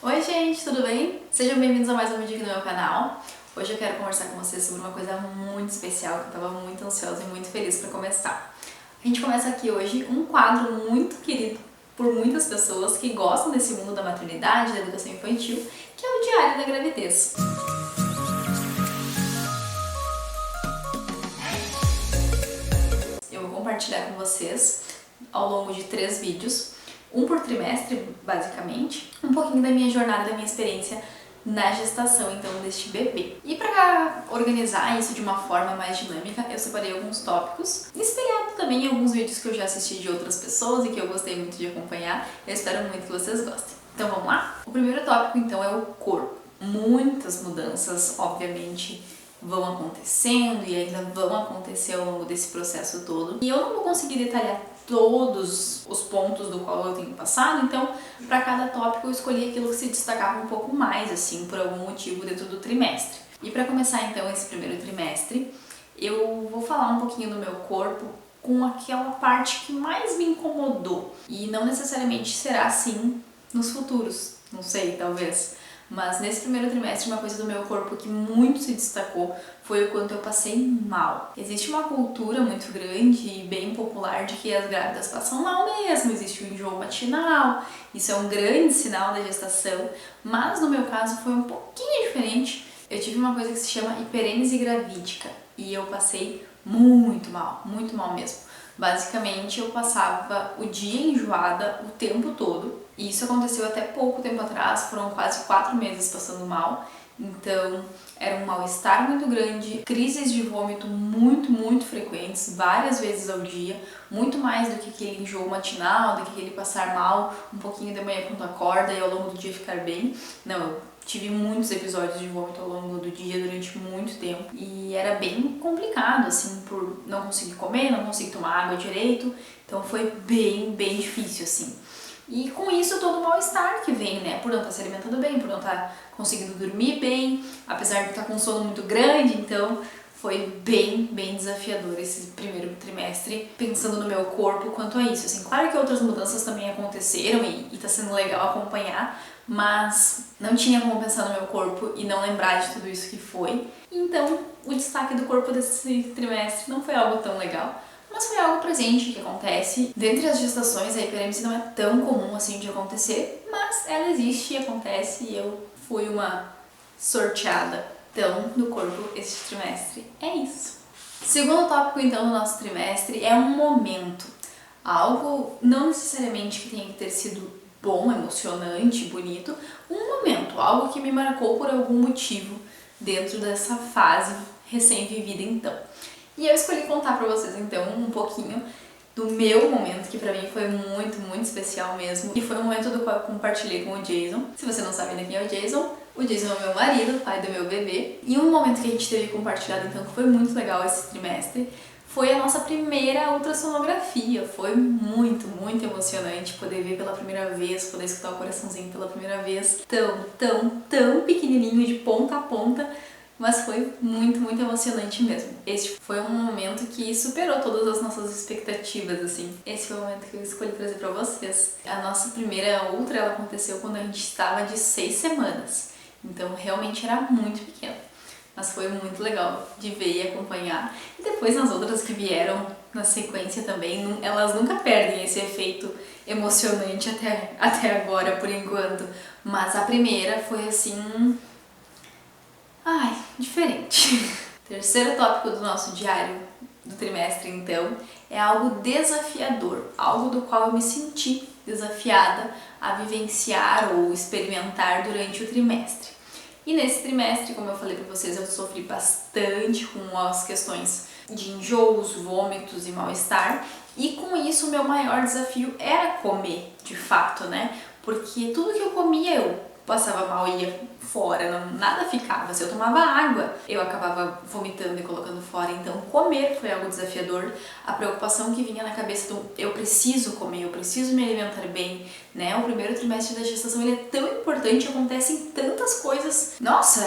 Oi gente, tudo bem? Sejam bem-vindos a mais um vídeo aqui no meu canal. Hoje eu quero conversar com vocês sobre uma coisa muito especial que eu tava muito ansiosa e muito feliz para começar. A gente começa aqui hoje um quadro muito querido por muitas pessoas que gostam desse mundo da maternidade, da educação infantil, que é o Diário da Gravidez. Eu vou compartilhar com vocês ao longo de 3 vídeos, um por trimestre, basicamente, um pouquinho da minha jornada, da minha experiência na gestação, então, deste bebê. E para organizar isso de uma forma mais dinâmica, eu separei alguns tópicos, inspirado também em alguns vídeos que eu já assisti de outras pessoas e que eu gostei muito de acompanhar. Eu espero muito que vocês gostem. Então vamos lá? O primeiro tópico, então, é o corpo. Muitas mudanças, obviamente, vão acontecendo e ainda vão acontecer ao longo desse processo todo. E eu não vou conseguir detalhar todos os pontos do qual eu tenho passado, então para cada tópico eu escolhi aquilo que se destacava um pouco mais, assim, por algum motivo dentro do trimestre. E para começar então esse primeiro trimestre, eu vou falar um pouquinho do meu corpo com aquela parte que mais me incomodou. E não necessariamente será assim nos futuros, não sei, talvez. Mas nesse primeiro trimestre, uma coisa do meu corpo que muito se destacou foi o quanto eu passei mal. Existe uma cultura muito grande e bem popular de que as grávidas passam mal mesmo, existe o enjoo matinal, isso é um grande sinal da gestação, mas no meu caso foi um pouquinho diferente. Eu tive uma coisa que se chama hiperêmese gravídica e eu passei muito mal mesmo. Basicamente, eu passava o dia enjoada o tempo todo. E isso aconteceu até pouco tempo atrás, foram quase 4 meses passando mal. Então, era um mal-estar muito grande, crises de vômito muito frequentes, várias vezes ao dia, muito mais do que aquele enjoo matinal, do que aquele passar mal um pouquinho de manhã quando acorda e ao longo do dia ficar bem. Não, eu tive muitos episódios de vômito ao longo do dia durante muito tempo e era bem complicado, assim, por não conseguir comer, não conseguir tomar água direito, então foi bem difícil, assim. E com isso todo o mal-estar que vem, né, por não estar se alimentando bem, por não estar conseguindo dormir bem, apesar de estar com um sono muito grande, então foi bem desafiador esse primeiro trimestre, pensando no meu corpo quanto a isso, assim, claro que outras mudanças também aconteceram e tá sendo legal acompanhar, mas não tinha como pensar no meu corpo e não lembrar de tudo isso que foi. Então, o destaque do corpo desse trimestre não foi algo tão legal, mas foi algo presente que acontece. Dentre as gestações, a hiperêmese não é tão comum assim de acontecer, mas ela existe e acontece e eu fui uma sorteada. Então, do corpo este trimestre é isso. Segundo tópico, então, do nosso trimestre é um momento. Algo não necessariamente que tenha que ter sido bom, emocionante, bonito, um momento, algo que me marcou por algum motivo dentro dessa fase recém-vivida então. E eu escolhi contar pra vocês então um pouquinho do meu momento, que pra mim foi muito especial mesmo, e foi um momento do qual eu compartilhei com o Jason. Se você não sabe ainda quem é o Jason é o meu marido, pai do meu bebê, e um momento que a gente teve compartilhado então, que foi muito legal esse trimestre, foi a nossa primeira ultrassonografia. Foi muito emocionante poder ver pela primeira vez, poder escutar o coraçãozinho pela primeira vez, tão pequenininho, de ponta a ponta, mas foi muito emocionante mesmo. Este foi um momento que superou todas as nossas expectativas, assim. Esse foi o momento que eu escolhi trazer pra vocês. A nossa primeira ultra, ela aconteceu quando a gente estava de 6 semanas, então realmente era muito pequeno. Mas foi muito legal de ver e acompanhar. E depois nas outras que vieram na sequência também, elas nunca perdem esse efeito emocionante até agora, por enquanto. Mas a primeira foi assim... ai, diferente. Terceiro tópico do nosso diário do trimestre, então, é algo desafiador. Algo do qual eu me senti desafiada a vivenciar ou experimentar durante o trimestre. E nesse trimestre, como eu falei pra vocês, eu sofri bastante com as questões de enjoos, vômitos e mal-estar. E com isso, o meu maior desafio era comer, de fato, né? Porque tudo que eu comia, eu passava mal e ia fora, nada ficava. Se eu tomava água, eu acabava vomitando e colocando fora. Então, comer foi algo desafiador. A preocupação que vinha na cabeça do eu preciso comer, eu preciso me alimentar bem, né? O primeiro trimestre da gestação, ele é tão importante, acontecem tantas coisas. Nossa,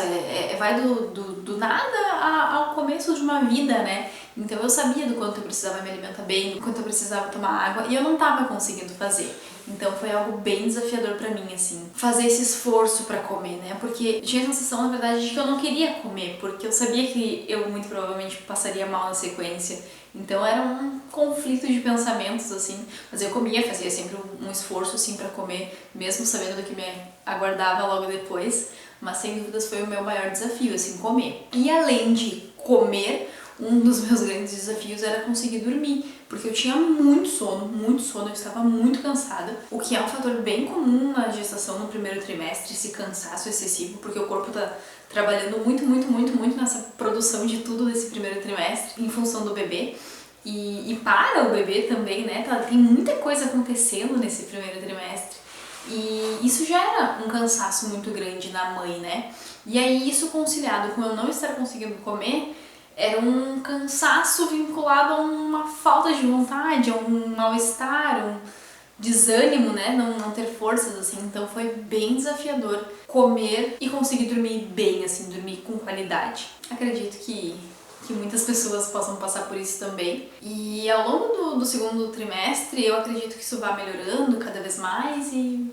vai do nada ao começo de uma vida, né? Então, eu sabia do quanto eu precisava me alimentar bem, do quanto eu precisava tomar água e eu não estava conseguindo fazer. Então foi algo bem desafiador pra mim, assim, fazer esse esforço pra comer, né? Porque eu tinha a sensação, na verdade, de que eu não queria comer, porque eu sabia que eu muito provavelmente passaria mal na sequência. Então era um conflito de pensamentos, assim, mas eu comia, fazia sempre um esforço, assim, pra comer, mesmo sabendo do que me aguardava logo depois, mas sem dúvidas foi o meu maior desafio, assim, comer. E além de comer, um dos meus grandes desafios era conseguir dormir, porque eu tinha muito sono, eu estava muito cansada, o que é um fator bem comum na gestação no primeiro trimestre, esse cansaço excessivo, porque o corpo tá trabalhando muito nessa produção de tudo desse primeiro trimestre, em função do bebê, e para o bebê também, né, tem muita coisa acontecendo nesse primeiro trimestre, e isso já era um cansaço muito grande na mãe, né, e aí isso conciliado com eu não estar conseguindo comer, era um cansaço vinculado a uma falta de vontade, a um mal-estar, um desânimo, né? Não ter forças, assim. Então foi bem desafiador comer e conseguir dormir bem, assim, dormir com qualidade. Acredito que muitas pessoas possam passar por isso também. E ao longo do segundo trimestre, eu acredito que isso vai melhorando cada vez mais e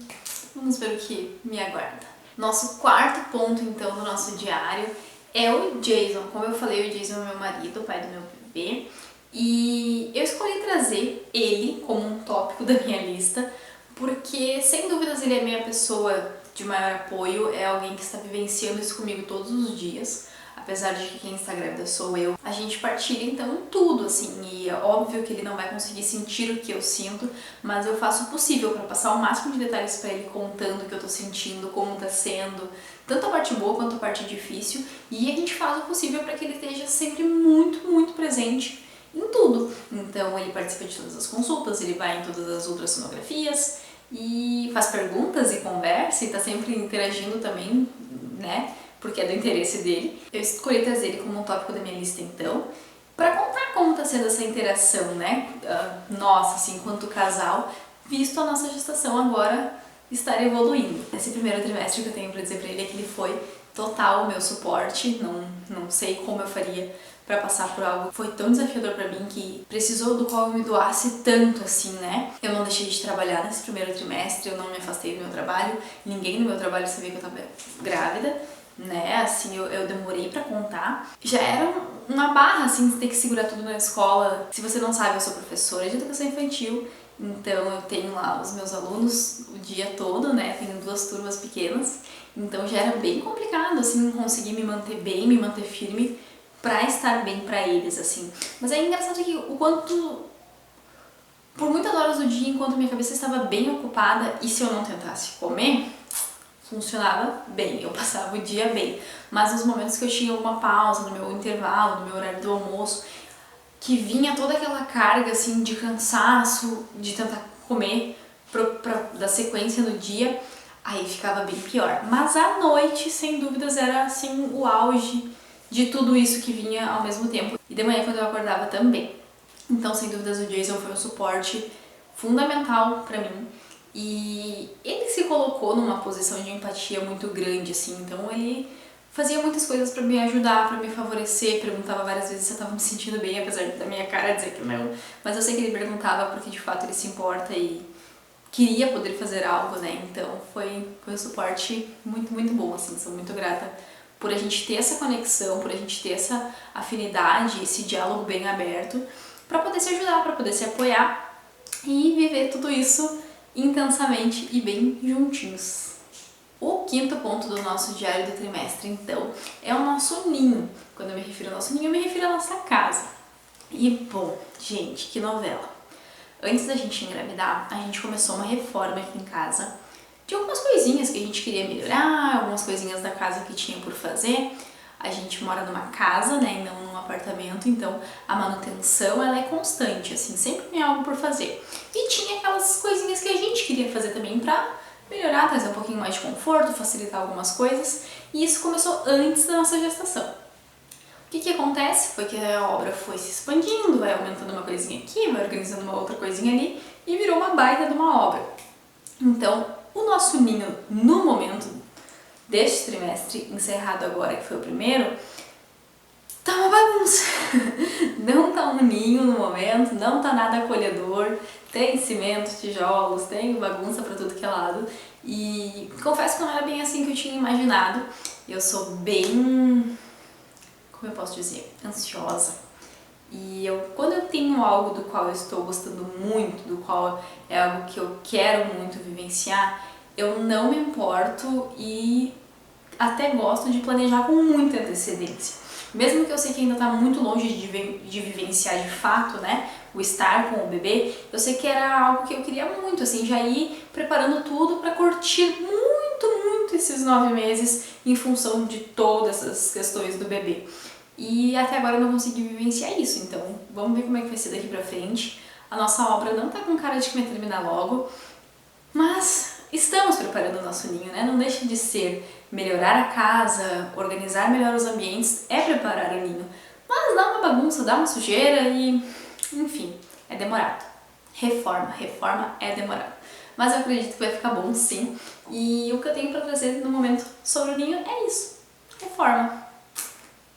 vamos ver o que me aguarda. Nosso quarto ponto, então, do nosso diário é o Jason. Como eu falei, o Jason é meu marido, o pai do meu bebê. E eu escolhi trazer ele como um tópico da minha lista, porque sem dúvidas ele é a minha pessoa de maior apoio, é alguém que está vivenciando isso comigo todos os dias. Apesar de que quem está grávida sou eu, a gente partilha então tudo, assim, e é óbvio que ele não vai conseguir sentir o que eu sinto, mas eu faço o possível para passar o máximo de detalhes para ele, contando o que eu tô sentindo, como tá sendo, tanto a parte boa quanto a parte difícil, e a gente faz o possível para que ele esteja sempre muito presente em tudo. Então ele participa de todas as consultas, ele vai em todas as ultrassonografias, e faz perguntas e conversa, e tá sempre interagindo também, né? Porque é do interesse dele. Eu escolhi trazer ele como um tópico da minha lista, então, para contar como tá sendo essa interação, né? Nossa, assim, enquanto casal, visto a nossa gestação agora estar evoluindo. Esse primeiro trimestre que eu tenho para dizer para ele é que ele foi total o meu suporte, não sei como eu faria para passar por algo que foi tão desafiador para mim, que precisou do qual eu me doasse tanto assim, né? Eu não deixei de trabalhar nesse primeiro trimestre, eu não me afastei do meu trabalho, ninguém no meu trabalho sabia que eu estava grávida, né? Assim, eu demorei pra contar. Já era uma barra, assim, de ter que segurar tudo na escola. Se você não sabe, eu sou professora de educação infantil, então eu tenho lá os meus alunos o dia todo, né? Tenho 2 turmas pequenas, então já era bem complicado, assim, conseguir me manter bem, me manter firme pra estar bem pra eles, assim. Mas é engraçado que o quanto... Por muitas horas do dia, enquanto minha cabeça estava bem ocupada, e se eu não tentasse comer, funcionava bem, eu passava o dia bem. Mas nos momentos que eu tinha uma pausa, no meu intervalo, no meu horário do almoço, que vinha toda aquela carga assim de cansaço, de tentar comer da sequência do dia, aí ficava bem pior. Mas à noite, sem dúvidas, era assim o auge de tudo isso que vinha ao mesmo tempo. E de manhã quando eu acordava também. Então, sem dúvidas, o Jason foi um suporte fundamental pra mim. E ele se colocou numa posição de empatia muito grande, assim, então ele fazia muitas coisas pra me ajudar, pra me favorecer, perguntava várias vezes se eu tava me sentindo bem, apesar da minha cara dizer que não, mas eu sei que ele perguntava porque de fato ele se importa e queria poder fazer algo, né, então foi um suporte muito bom, assim, sou muito grata por a gente ter essa conexão, por a gente ter essa afinidade, esse diálogo bem aberto, pra poder se ajudar, pra poder se apoiar e viver tudo isso intensamente e bem juntinhos. O quinto ponto do nosso diário do trimestre, então, é o nosso ninho. Quando eu me refiro ao nosso ninho, eu me refiro à nossa casa. E, bom, gente, que novela. Antes da gente engravidar, a gente começou uma reforma aqui em casa de algumas coisinhas que a gente queria melhorar, algumas coisinhas da casa que tinha por fazer. A gente mora numa casa, né, e não num apartamento, então a manutenção ela é constante, assim, sempre tem algo por fazer. E tinha aquelas coisinhas que a gente queria fazer também pra melhorar, trazer um pouquinho mais de conforto, facilitar algumas coisas, e isso começou antes da nossa gestação. O que acontece? Foi que a obra foi se expandindo, vai aumentando uma coisinha aqui, vai organizando uma outra coisinha ali, e virou uma baita de uma obra. Então, o nosso ninho, no momento deste trimestre encerrado agora, que foi o primeiro, tá uma bagunça. Não tá um ninho no momento, não tá nada acolhedor, tem cimento, tijolos, tem bagunça pra tudo que é lado. E confesso que não era bem assim que eu tinha imaginado. Eu sou bem, como eu posso dizer, ansiosa. E quando eu tenho algo do qual eu estou gostando muito, do qual é algo que eu quero muito vivenciar, eu não me importo e até gosto de planejar com muita antecedência. Mesmo que eu sei que ainda está muito longe de vivenciar de fato, né, o estar com o bebê, eu sei que era algo que eu queria muito, assim, já ir preparando tudo para curtir muito esses 9 meses em função de todas essas questões do bebê. E até agora eu não consegui vivenciar isso, então vamos ver como é que vai ser daqui pra frente. A nossa obra não tá com cara de que vai terminar logo, mas estamos preparando o nosso ninho, né? Não deixa de ser melhorar a casa, organizar melhor os ambientes, é preparar o ninho. Mas dá uma bagunça, dá uma sujeira e, enfim, é demorado. Reforma é demorado. Mas eu acredito que vai ficar bom sim. E o que eu tenho pra trazer no momento sobre o ninho é isso. Reforma.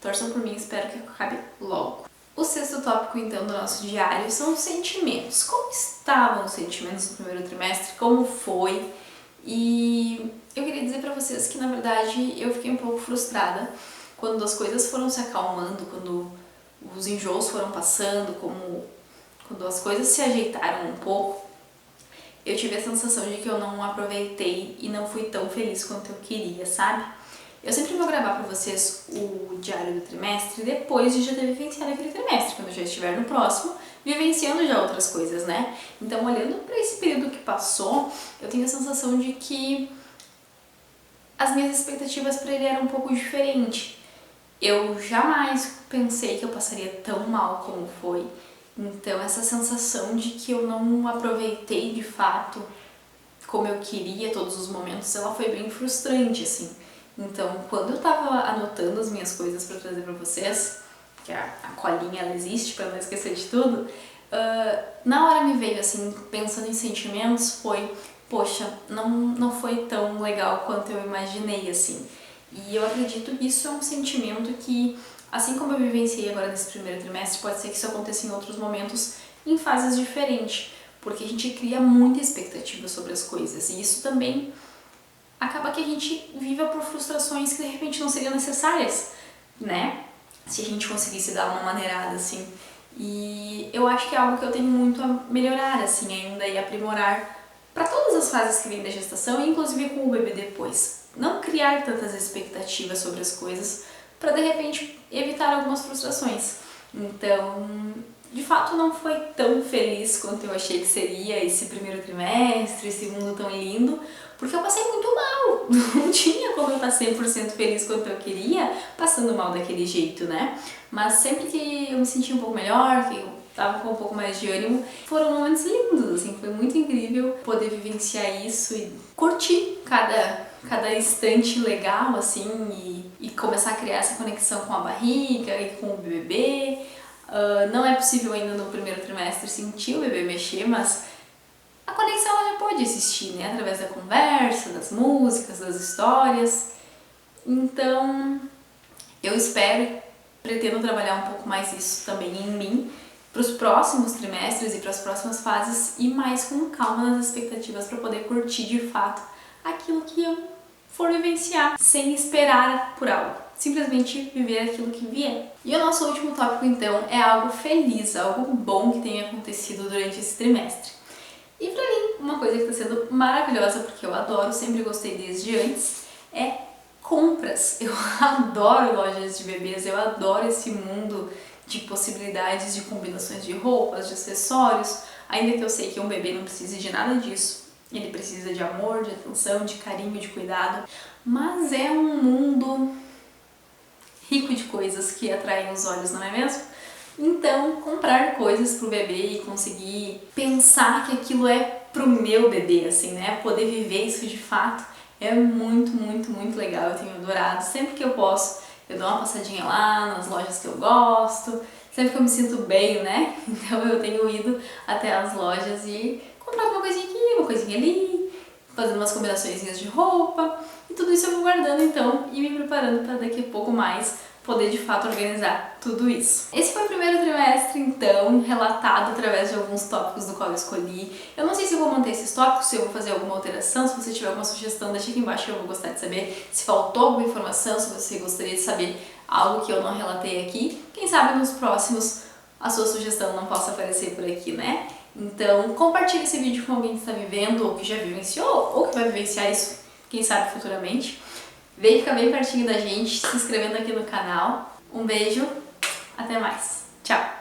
Torçam por mim, espero que acabe logo. O sexto tópico, então, do nosso diário são os sentimentos. Como estavam os sentimentos no primeiro trimestre? Como foi? E eu queria dizer pra vocês que, na verdade, eu fiquei um pouco frustrada quando as coisas foram se acalmando, quando os enjoos foram passando, quando as coisas se ajeitaram um pouco. Eu tive a sensação de que eu não aproveitei e não fui tão feliz quanto eu queria, sabe? Eu sempre vou gravar pra vocês o diário do trimestre depois de já ter vivenciado aquele trimestre, quando eu já estiver no próximo, vivenciando já outras coisas, né? Então, olhando pra esse período que passou, eu tenho a sensação de que as minhas expectativas pra ele eram um pouco diferentes. Eu jamais pensei que eu passaria tão mal como foi. Então, essa sensação de que eu não aproveitei de fato como eu queria todos os momentos, ela foi bem frustrante, assim. Então, quando eu tava anotando as minhas coisas pra trazer pra vocês, que a colinha ela existe pra não esquecer de tudo, na hora me veio assim, pensando em sentimentos, foi, poxa, não foi tão legal quanto eu imaginei, assim. E eu acredito que isso é um sentimento que, assim como eu vivenciei agora nesse primeiro trimestre, pode ser que isso aconteça em outros momentos, em fases diferentes, porque a gente cria muita expectativa sobre as coisas, e isso também acaba que a gente viva por frustrações que de repente não seriam necessárias, né? Se a gente conseguisse dar uma maneirada, assim. E eu acho que é algo que eu tenho muito a melhorar, assim, ainda e aprimorar para todas as fases que vêm da gestação, inclusive com o bebê depois. Não criar tantas expectativas sobre as coisas para de repente evitar algumas frustrações. Então, de fato não foi tão feliz quanto eu achei que seria esse primeiro trimestre, esse mundo tão lindo, porque eu passei muito mal. Não tinha como eu estar 100% feliz quanto eu queria, passando mal daquele jeito, né? Mas sempre que eu me senti um pouco melhor, que eu tava com um pouco mais de ânimo, foram momentos lindos, assim, foi muito incrível poder vivenciar isso e curtir cada instante legal, assim, e começar a criar essa conexão com a barriga e com o bebê. Não é possível ainda no primeiro trimestre sentir o bebê mexer, mas a conexão ela já pode existir, né? Através da conversa, das músicas, das histórias. Então, eu espero e pretendo trabalhar um pouco mais isso também em mim para os próximos trimestres e para as próximas fases e mais com calma nas expectativas para poder curtir de fato aquilo que eu for vivenciar, sem esperar por algo. Simplesmente viver aquilo que vier. E o nosso último tópico, então, é algo feliz, algo bom que tenha acontecido durante esse trimestre. E pra mim, uma coisa que está sendo maravilhosa, porque eu adoro, sempre gostei desde antes, é compras. Eu adoro lojas de bebês, eu adoro esse mundo de possibilidades de combinações de roupas, de acessórios, ainda que eu sei que um bebê não precise de nada disso. Ele precisa de amor, de atenção, de carinho, de cuidado, mas é um mundo rico de coisas que atraem os olhos, não é mesmo? Então, comprar coisas pro bebê e conseguir pensar que aquilo é pro meu bebê, assim, né? Poder viver isso de fato é muito legal. Eu tenho adorado. Sempre que eu posso, eu dou uma passadinha lá nas lojas que eu gosto. Sempre que eu me sinto bem, né? Então eu tenho ido até as lojas e comprar uma coisinha aqui, uma coisinha ali, fazendo umas combinações de roupa. E tudo isso eu vou guardando então e me preparando para daqui a pouco mais poder de fato organizar tudo isso. Esse foi o primeiro trimestre, então, relatado através de alguns tópicos do qual eu escolhi. Eu não sei se eu vou manter esses tópicos, se eu vou fazer alguma alteração. Se você tiver alguma sugestão, deixa aqui embaixo que eu vou gostar de saber. Se faltou alguma informação, se você gostaria de saber algo que eu não relatei aqui, quem sabe nos próximos a sua sugestão não possa aparecer por aqui, né? Então, compartilhe esse vídeo com alguém que está vivendo, ou que já vivenciou, ou que vai vivenciar isso, quem sabe futuramente. Vem ficar bem pertinho da gente, se inscrevendo aqui no canal. Um beijo, até mais. Tchau!